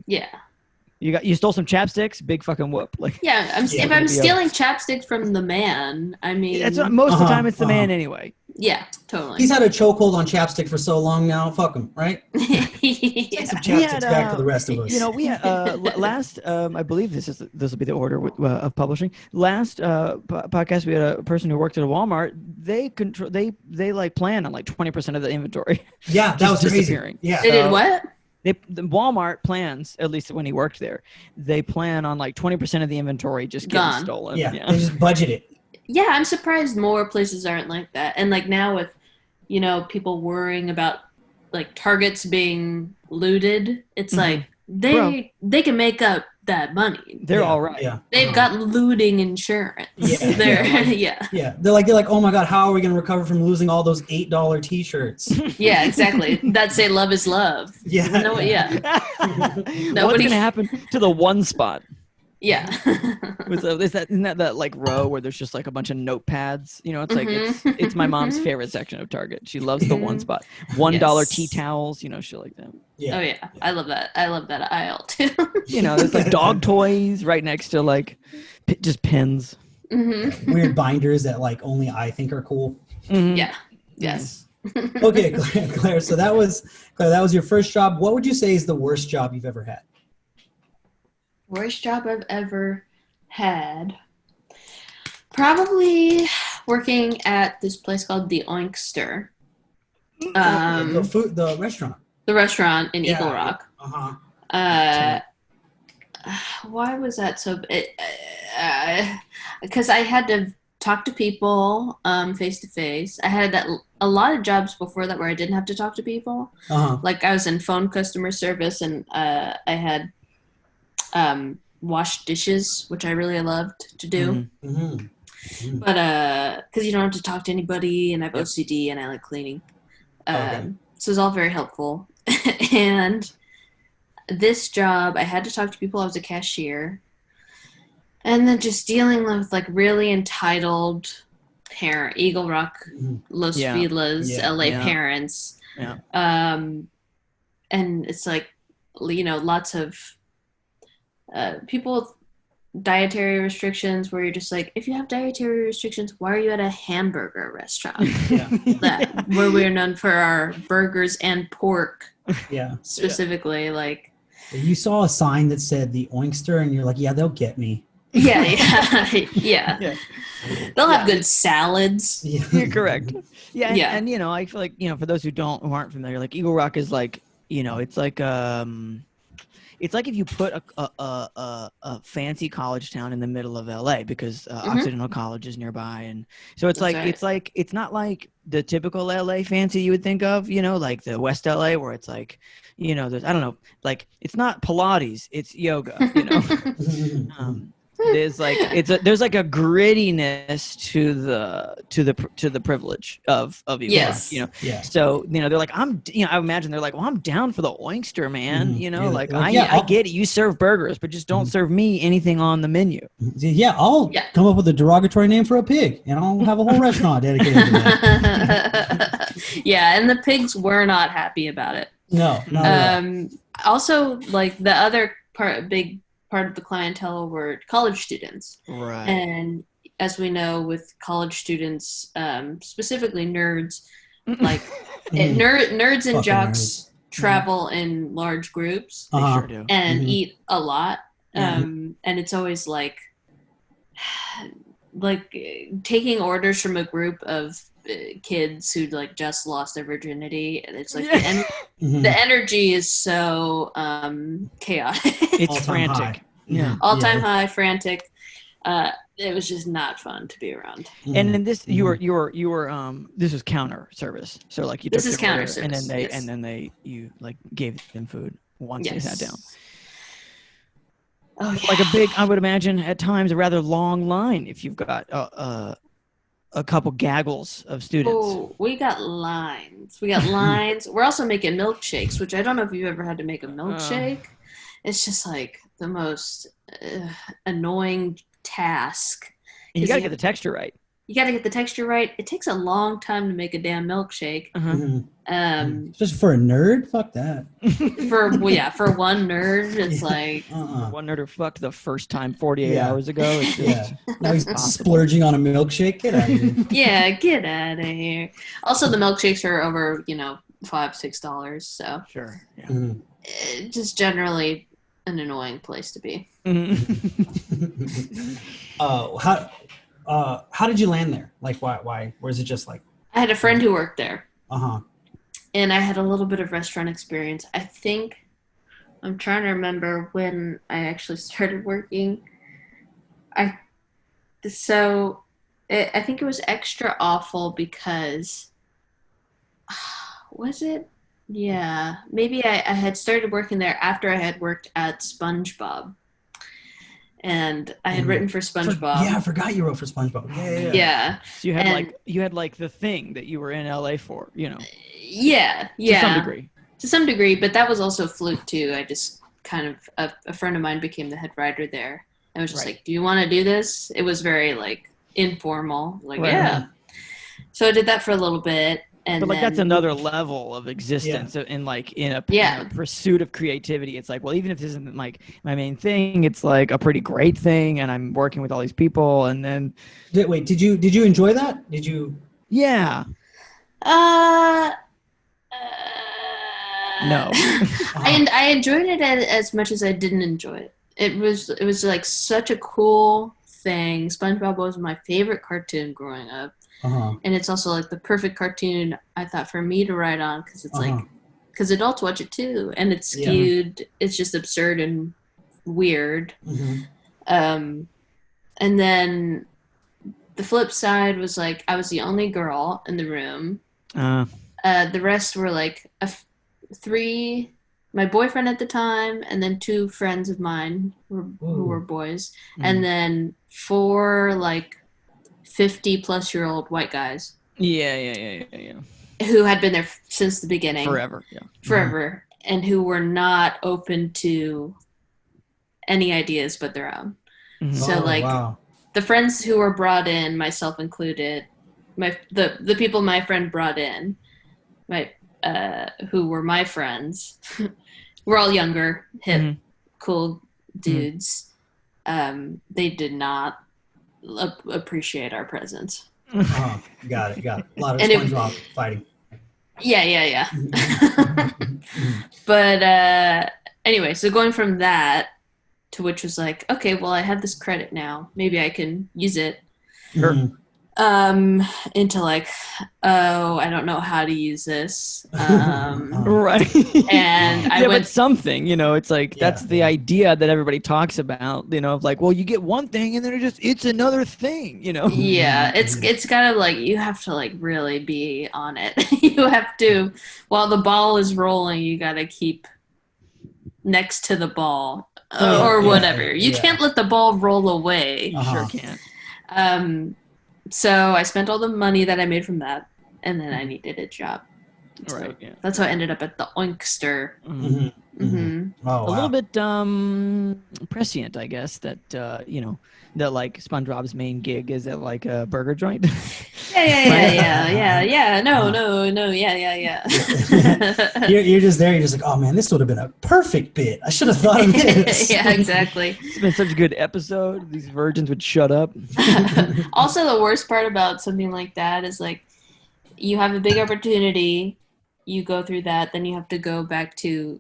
you stole some chapsticks, big fucking whoop. Like if I'm stealing chapsticks from the man, I mean that's most of the time it's the man anyway. Yeah, totally. He's had a chokehold on chapstick for so long now. Fuck him, right? Take some chapsticks back to the rest of us. We had last. I believe this will be the order of publishing. Last podcast, we had a person who worked at a Walmart. They like plan on like 20% of the inventory. Yeah, that was disappearing. Crazy. Yeah, they did what? The Walmart plans, at least when he worked there, they plan on like 20% of the inventory just getting stolen. Yeah, they just budget it. Yeah, I'm surprised more places aren't like that. And like now with, people worrying about like Targets being looted, it's like they can make up that money. They're all right. Yeah. They've got looting insurance. Yeah. They're like, oh my God, how are we going to recover from losing all those $8 T-shirts? Yeah, exactly. That say love is love. Yeah. What's going to happen to the one spot? Yeah. Isn't that like row where there's just like a bunch of notepads? It's like it's my mom's favorite section of Target. She loves the one spot. $1 tea towels, shit like that. Yeah. Oh yeah, I love that. I love that aisle too. There's like dog toys right next to like just pins. Weird binders that like only I think are cool. Yeah. Yes. Okay, Claire. So that was your first job. What would you say is the worst job you've ever had? Worst job I've ever had. Probably working at this place called the Oinkster. The restaurant. The restaurant in Eagle Rock. Why was that so? Because I had to talk to people face to face. I had a lot of jobs before that where I didn't have to talk to people. Like I was in phone customer service, and I had washed dishes, which I really loved to do. But because you don't have to talk to anybody, and I have OCD, and I like cleaning. So it's all very helpful. And this job, I had to talk to people. I was a cashier. And then just dealing with like really entitled Eagle Rock, Los Feliz, LA parents. And it's like, lots of people with dietary restrictions where you're just like, if you have dietary restrictions, why are you at a hamburger restaurant? Where we're known for our burgers and pork. Specifically, like. You saw a sign that said the Oinkster, and you're like, yeah, they'll get me. Yeah. They'll have good salads. You're correct. And I feel like, for those who aren't familiar, like Eagle Rock is like, it's like if you put a fancy college town in the middle of LA, because Occidental College is nearby, and so it's it's not like the typical LA fancy you would think of, like the West LA where it's like, there's, I don't know, like it's not Pilates, it's yoga, there's like there's like a grittiness to the privilege of Eagle Rock, so they're like, I imagine they're like, well, I'm down for the Oinkster, man, I get it, you serve burgers, but just don't serve me anything on the menu. I'll come up with a derogatory name for a pig, and I'll have a whole restaurant dedicated to that. And the pigs were not happy about it. No. Also, like the other big part of the clientele were college students. Right. And as we know, with college students, specifically nerds, like nerds and jocks travel in large groups and eat a lot. And it's always like taking orders from a group of kids who like just lost their virginity, and it's like the energy is so chaotic. It's frantic. All-time high, frantic. It was just not fun to be around. And then this, you were this was counter service. So like you took this is counter service, and then you like gave them food once they sat down. Oh, yeah. Like a big, I would imagine at times a rather long line if you've got a couple gaggles of students. Oh, we got lines. We're also making milkshakes, which I don't know if you've ever had to make a milkshake. It's just like the most annoying task. And you got to get the texture right. It takes a long time to make a damn milkshake. Especially for a nerd, fuck that. For one nerd, it's like one nerd who fucked the first time 48 hours ago. It's just now he's splurging on a milkshake. Get out of here. Yeah, get out of here. Also, the milkshakes are over $5-6. So sure. Just generally an annoying place to be. How did you land there? Like, why? Or is it just like? I had a friend who worked there. And I had a little bit of restaurant experience. I think I'm trying to remember when I actually started working. I think it was extra awful because was it? Yeah, maybe I had started working there after I had worked at Spongebob. And I had written for Spongebob. I forgot you wrote for Spongebob. Yeah. So you had like the thing that you were in LA for, Yeah. To some degree, but that was also fluke too. I just kind of a friend of mine became the head writer there. I was just like, "Do you want to do this?" It was very like informal. Like, yeah. So I did that for a little bit. But like that's another level of existence in a pursuit of creativity. It's like, well, even if this isn't like my main thing, it's like a pretty great thing, and I'm working with all these people. And then, wait, did you enjoy that? Did you? Yeah. No. I enjoyed it as much as I didn't enjoy it. It was like such a cool thing. SpongeBob was my favorite cartoon growing up. And it's also like the perfect cartoon I thought for me to write on because it's like because adults watch it too, and it's skewed. It's just absurd and weird. And then the flip side was like I was the only girl in the room. The rest were like three, my boyfriend at the time, and then two friends of mine who were boys, and then four like 50-plus-year-old white guys. Yeah. Who had been there since the beginning. Forever. And who were not open to any ideas but their own. So the friends who were brought in, myself included, the people my friend brought in, who were my friends, we're all younger, hip, cool dudes. They did not appreciate our presence. Got it. A lot of SpongeBob fighting. Yeah. But anyway, so going from that to which was like, okay, well, I have this credit now. Maybe I can use it. Sure. Into like, oh, I don't know how to use this. Right. And I went but something, it's like, that's the idea that everybody talks about, of like, well, you get one thing and then it's another thing, Yeah. It's kind of like, you have to like really be on it. You have to, while the ball is rolling, you got to keep next to the ball or whatever. You can't let the ball roll away. Sure can't. So I spent all the money that I made from that, and then I needed a job. So right. Yeah. That's how I ended up at the Oinkster. Oh, wow. A little bit prescient, I guess, that that like SpongeBob's main gig is at like a burger joint. Yeah. No, yeah. You're just there. You're just like, oh man, this would have been a perfect bit. I should have thought of this. Yeah, exactly. It's been such a good episode. These virgins would shut up. Also, the worst part about something like that is like, you have a big opportunity, you go through that, then you have to go back to,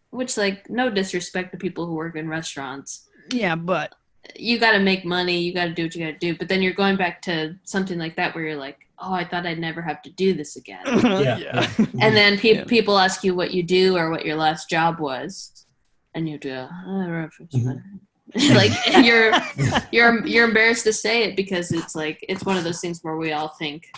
which like, no disrespect to people who work in restaurants. Yeah, but you got to make money. You got to do what you got to do. But then you're going back to something like that where you're like, oh, I thought I'd never have to do this again. Yeah. And then people ask you what you do or what your last job was. And you do, like you're embarrassed to say it because it's like, it's one of those things where we all think,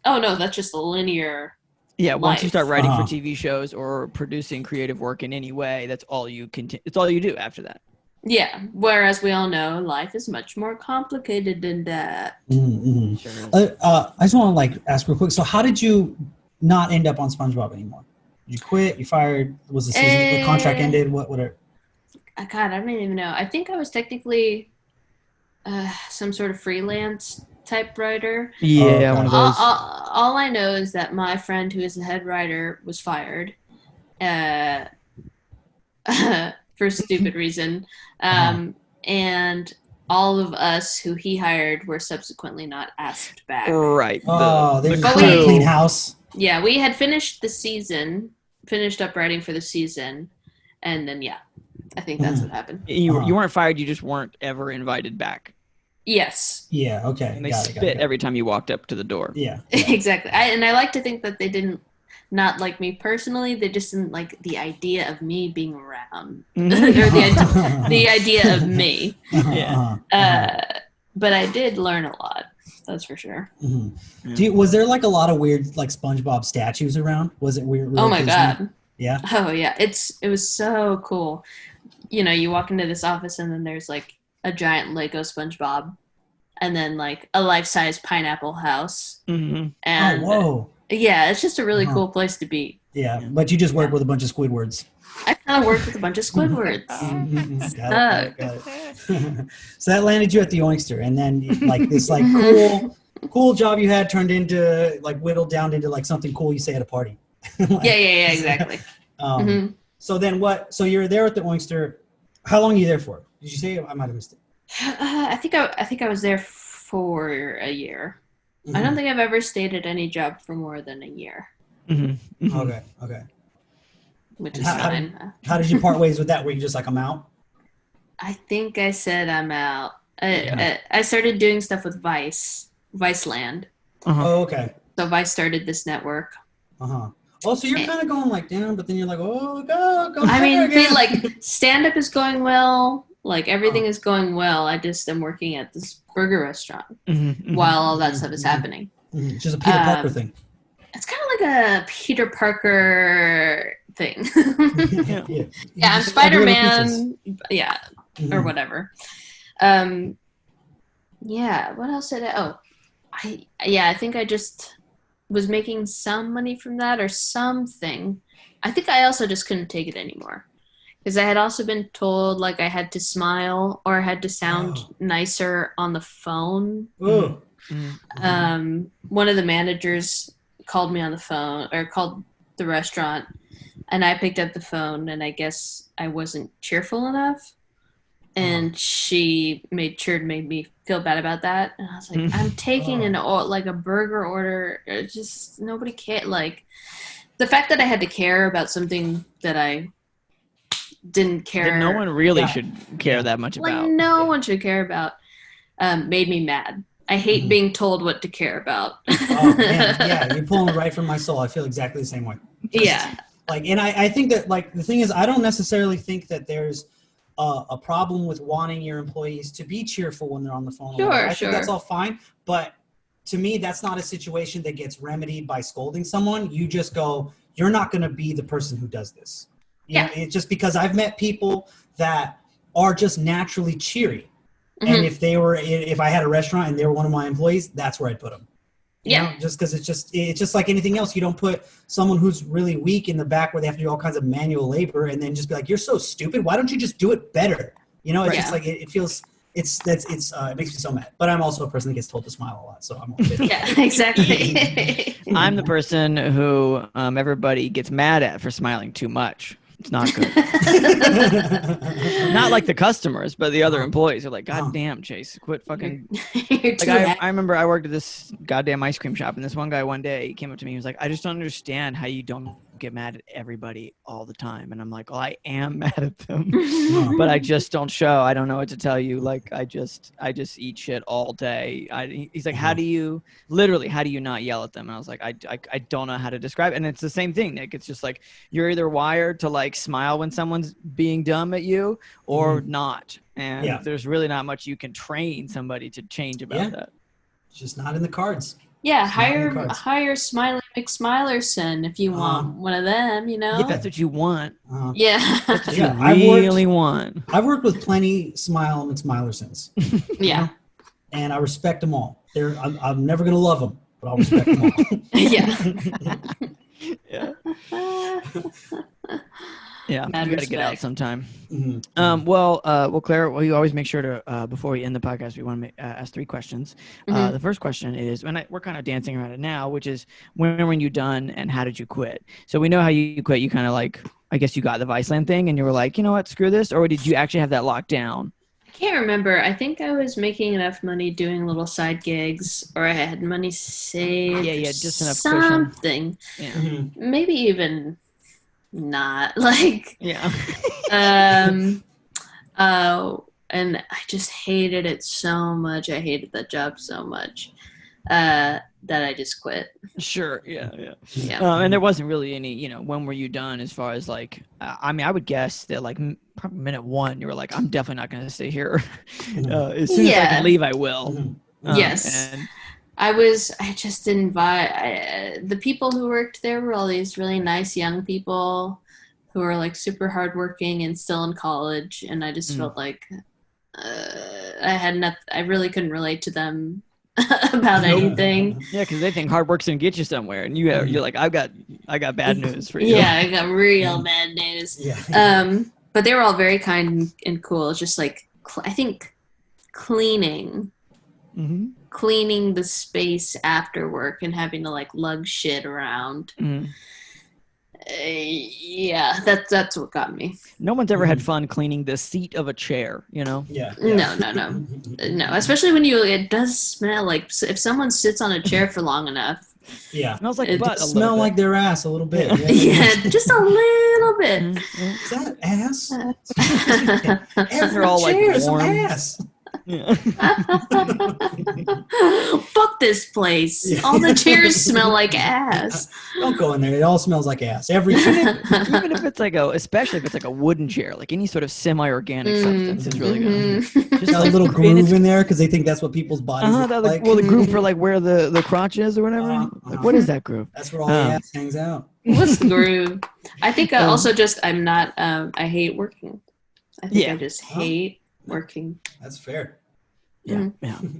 oh no, that's just a linear Yeah, once life. You start writing for TV shows or producing creative work in any way, that's all you it's all you do after that. Yeah, whereas we all know life is much more complicated than that. Sure. I just want to like ask real quick. So, how did you not end up on SpongeBob anymore? You quit? You fired? Was the season the contract ended? What? God, I don't even know. I think I was technically some sort of freelance type writer. Yeah, one of those. All I know is that my friend, who is the head writer, was fired. For a stupid reason. And all of us who he hired were subsequently not asked back. Right. There's a clean house. Yeah, we had finished up writing for the season, and then, I think that's what happened. You weren't fired, you just weren't ever invited back. Yes. Yeah, okay. And they spit every time you walked up to the door. Yeah. Exactly. I like to think that they didn't not like me personally, they just didn't like the idea of me being around. Or the idea of me. But I did learn a lot, that's for sure. Was there like a lot of weird like SpongeBob statues around? Was it weird? Oh my God. Yeah. Oh yeah. It was so cool. You walk into this office and then there's like a giant Lego SpongeBob and then like a life-size pineapple house. And whoa. Yeah, it's just a really cool place to be. Yeah, but you just work with a bunch of Squidwards. I kind of worked with a bunch of Squidwards. Got it. So that landed you at the Oinkster, and then like this like cool job you had turned into like whittled down into like something cool you say at a party. Yeah, exactly. So then what? So you're there at the Oinkster. How long are you there for? Did you say? I might have missed it. I think I was there for a year. I don't think I've ever stayed at any job for more than a year. Okay. Which is fine. How did you part ways with that? Were you just like, I'm out? I think I said I'm out. I started doing stuff with Viceland. Oh, okay. So Vice started this network. Oh, so you're kind of going like down, but then you're like, oh, go. I mean, like stand-up is going well. Like everything is going well. I just am working at this burger restaurant while all that stuff is happening. It's just a Peter Parker thing. It's kind of like a Peter Parker thing. Yeah, I'm Spider-Man. Yeah, or whatever. Yeah, what else did I think I just was making some money from that or something. I think I also just couldn't take it anymore. Because I had also been told like I had to smile or I had to sound nicer on the phone. One of the managers called me on the phone or called the restaurant and I picked up the phone and I guess I wasn't cheerful enough. And she made sure to make me feel bad about that. And I was like, I'm taking a burger order. It's just nobody cared. Like the fact that I had to care about something that I didn't care. That no one really should care that much about. Like no one should care about. Made me mad. I hate being told what to care about. Oh man, yeah, you're pulling it right from my soul. I feel exactly the same way. Yeah. Like, and I think that like the thing is, I don't necessarily think that there's a problem with wanting your employees to be cheerful when they're on the phone. I think that's all fine. But to me, that's not a situation that gets remedied by scolding someone. You just go, you're not going to be the person who does this. You know, it's just because I've met people that are just naturally cheery. And if I had a restaurant and they were one of my employees, that's where I'd put them. You know, just because it's just like anything else. You don't put someone who's really weak in the back where they have to do all kinds of manual labor and then just be like, you're so stupid. Why don't you just do it better? You know, it's just like it feels. It makes me so mad. But I'm also a person that gets told to smile a lot, so I'm okay. Yeah, exactly. I'm the person who everybody gets mad at for smiling too much. It's not good. Not like the customers, but the other employees are like, God damn, Chase, quit fucking. Like I remember I worked at this goddamn ice cream shop, and this one guy one day he came up to me. He was like, I just don't understand how you don't get mad at everybody all the time. And I'm like, well, I am mad at them, but I just don't show. I don't know what to tell you. Like I just eat shit all day. He's like, how do you not yell at them? And I was like, I don't know how to describe it. And it's the same thing, Nick. It's just like you're either wired to like smile when someone's being dumb at you or not. And there's really not much you can train somebody to change about that. It's just not in the cards. Yeah, hire Smiley McSmilerson if you want one of them, you know? If that's what you want. Yeah. That's what you really want. I've worked with plenty Smile McSmilersons. Yeah. And I respect them all. I'm never going to love them, but I'll respect them all. Yeah. Yeah, Mad you got to get out respect. sometime. Well, Claire, we always make sure to before we end the podcast, we want to ask 3 questions. The first question is, we're kind of dancing around it now, which is when were you done and how did you quit? So we know how you quit. You kind of like, I guess you got the Viceland thing and you were like, you know what, screw this, or did you actually have that locked down? I can't remember. I think I was making enough money doing little side gigs, or I had money saved. Yeah, just enough something. Yeah. Maybe even not like. Yeah. And I just hated it so much. I hated that job so much that I just quit. Sure. Yeah. And there wasn't really any, when were you done as far as like, I would guess that like probably minute 1, you were like, I'm definitely not going to stay here. As soon as I can leave, I will. Yes. And I just didn't buy. The people who worked there were all these really nice young people who were like super hardworking and still in college. And I just felt like I really couldn't relate to them about anything. Yeah, because they think hard work's gonna get you somewhere, and you're like, I got bad news for you. Yeah, I got real bad news. Yeah. But they were all very kind and cool. It's just like I think cleaning the space after work and having to like lug shit around. Yeah, that's what got me. No one's ever had fun cleaning the seat of a chair, Yeah. No. Especially when it does smell like if someone sits on a chair for long enough. Yeah, it smells like it butt. Smell like their ass a little bit. Yeah, just a little bit. Is that ass? They're all like warm. Ass. Yeah. Fuck this place. Yeah. All the chairs smell like ass. Don't go in there. It all smells like ass. Every even if it's like especially if it's like a wooden chair, like any sort of semi-organic substance is really good. Just got a little groove in there because they think that's what people's bodies look like. Well, the groove for like where the crotch is or whatever. Like, what is that groove? That's where all the ass hangs out. What's the groove? I think I also I'm not. I hate working. I think I just hate working. That's fair. Yeah,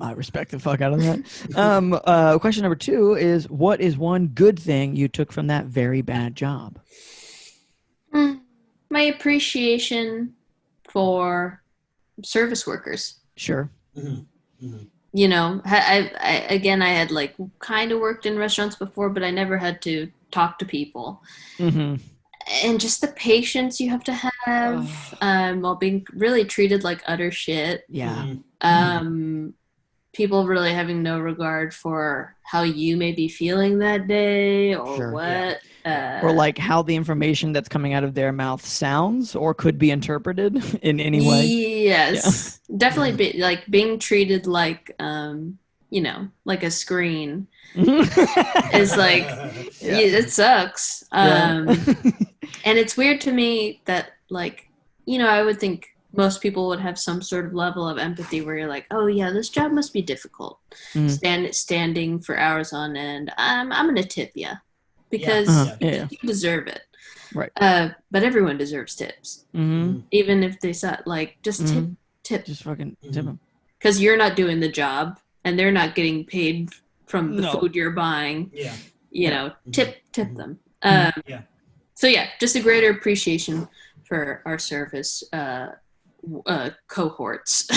I respect the fuck out of that. Question number 2 is, what is one good thing you took from that very bad job? My appreciation for service workers. Sure. You know, I had like kind of worked in restaurants before, but I never had to talk to people. And just the patience you have to have while being really treated like utter shit. Yeah. People really having no regard for how you may be feeling that day or what. Or like how the information that's coming out of their mouth sounds or could be interpreted in any way. Yes. Yeah. Definitely being treated like, like a screen is like, it sucks. And it's weird to me that like, I would think most people would have some sort of level of empathy where you're like, oh yeah, this job must be difficult. Standing for hours on end. I'm going to tip you because you deserve it. Right. But everyone deserves tips. Even if they said like, just tip. Just fucking tip them. Because you're not doing the job and they're not getting paid from the food you're buying. Tip them. So yeah, just a greater appreciation for our service cohorts.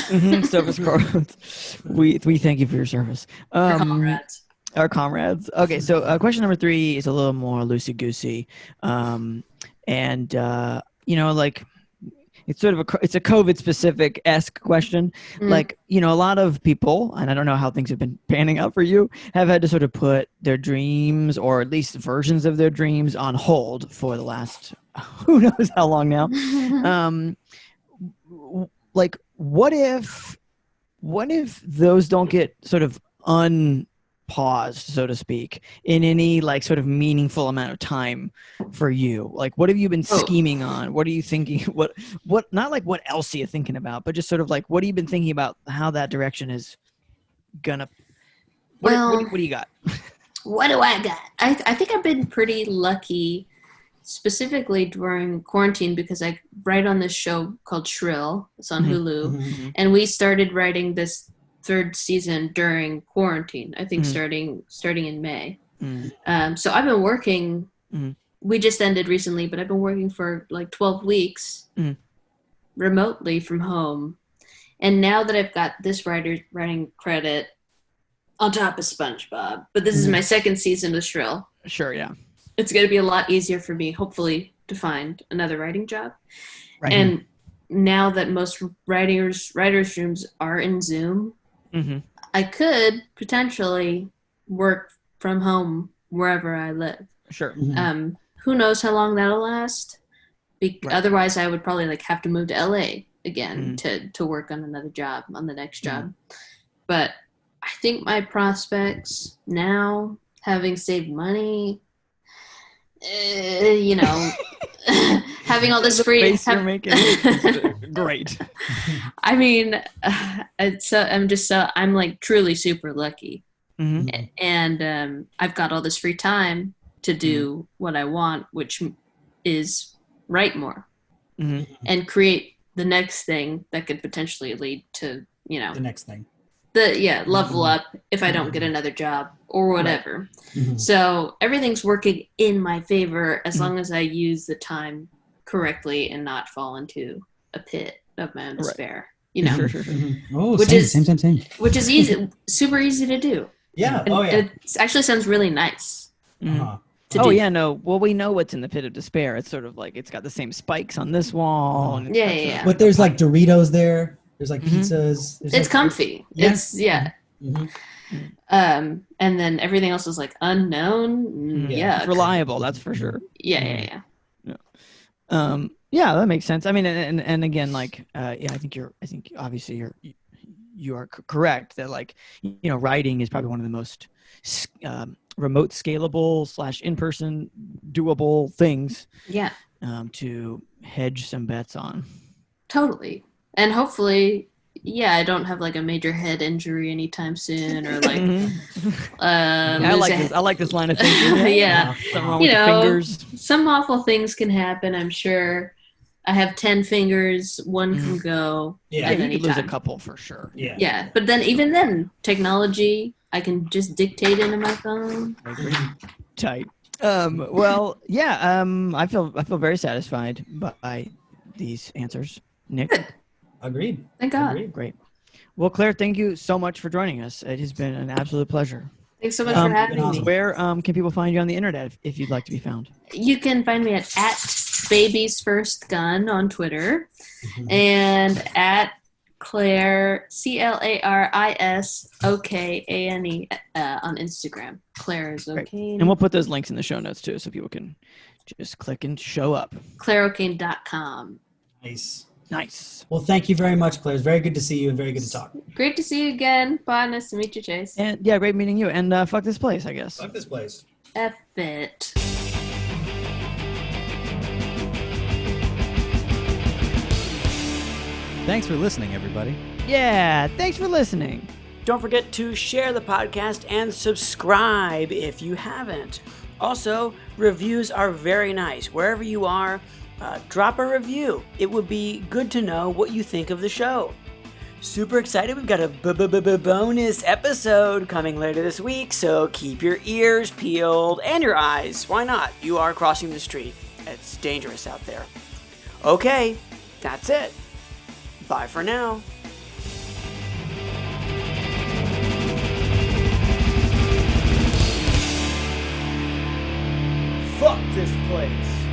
Service cohorts. We thank you for your service. Our comrades. Okay, so question number 3 is a little more loosey-goosey. Like it's sort of it's a COVID-specific-esque question. Like, a lot of people, and I don't know how things have been panning out for you, have had to sort of put their dreams, or at least versions of their dreams, on hold for the last who knows how long now. Like, what if those don't get sort of unpaused, so to speak, in any like sort of meaningful amount of time for you? Like, what have you been scheming on? What are you thinking? What not like what else are you thinking about, but just sort of like, what have you been thinking about how that direction is gonna what do you got? What do I got? I think I've been pretty lucky, specifically during quarantine, because I write on this show called Shrill. It's on Hulu. And we started writing this 3rd season during quarantine, I think starting in May. So I've been working, we just ended recently, but I've been working for like 12 weeks remotely from home. And now that I've got this writing credit on top of Spongebob, but this is my 2nd season of Shrill. Sure, yeah. It's going to be a lot easier for me, hopefully, to find another writing job. Right. And now that most writers' rooms are in Zoom, I could potentially work from home wherever I live. Sure. Who knows how long that'll last? Otherwise, I would probably like have to move to LA again to work on another job, on the next job. But I think my prospects now, having saved money, having all this free you're making great. I mean, I'm like truly super lucky, and I've got all this free time to do what I want, which is write more and create the next thing that could potentially lead to the next thing. Level up if I don't get another job or whatever. So everything's working in my favor as long as I use the time correctly and not fall into a pit of my own despair. Sure. Oh, same. Which is easy, super easy to do. Yeah. And it actually sounds really nice. Well, we know what's in the pit of despair. It's sort of like it's got the same spikes on this wall. And But there's like Doritos there. There's like pizzas. It's comfy. It's and then everything else is like unknown. It's reliable. That's for sure. Yeah. That makes sense. I mean, and again, like, I think obviously you are correct that like, writing is probably one of the most remote scalable / in-person doable things. Yeah. To hedge some bets on. Totally. And hopefully, I don't have like a major head injury anytime soon, or like. I like this line of thinking. Yeah. Something wrong with the fingers. Some awful things can happen. I'm sure. I have 10 fingers. One can go. Yeah, you could lose a couple for sure. Yeah. Yeah, but then even then, technology, I can just dictate into my phone. Tight. Well, yeah. I feel very satisfied by these answers, Nick. Good. Agreed. Thank God. Agreed. Great. Well, Claire, thank you so much for joining us. It has been an absolute pleasure. Thanks so much for having me. Where can people find you on the internet if you'd like to be found? You can find me at Baby's First Gun on Twitter, and at Clare Claris Okane on Instagram. Clare is O'Kane. And we'll put those links in the show notes too, so people can just click and show up. ClareOkane.com. Nice. Well, thank you very much, Claire. It's very good to see you and very good to talk. Great to see you again. Bye. Nice to meet you, Chase. And yeah, great meeting you. And fuck this place, I guess. Fuck this place. F it. Thanks for listening, everybody. Yeah, thanks for listening. Don't forget to share the podcast and subscribe if you haven't. Also, reviews are very nice. Wherever you are, drop a review. It would be good to know what you think of the show. Super excited. We've got a bonus episode coming later this week, so keep your ears peeled and your eyes. Why not? You are crossing the street. It's dangerous out there. Okay, that's it. Bye for now. Fuck this place.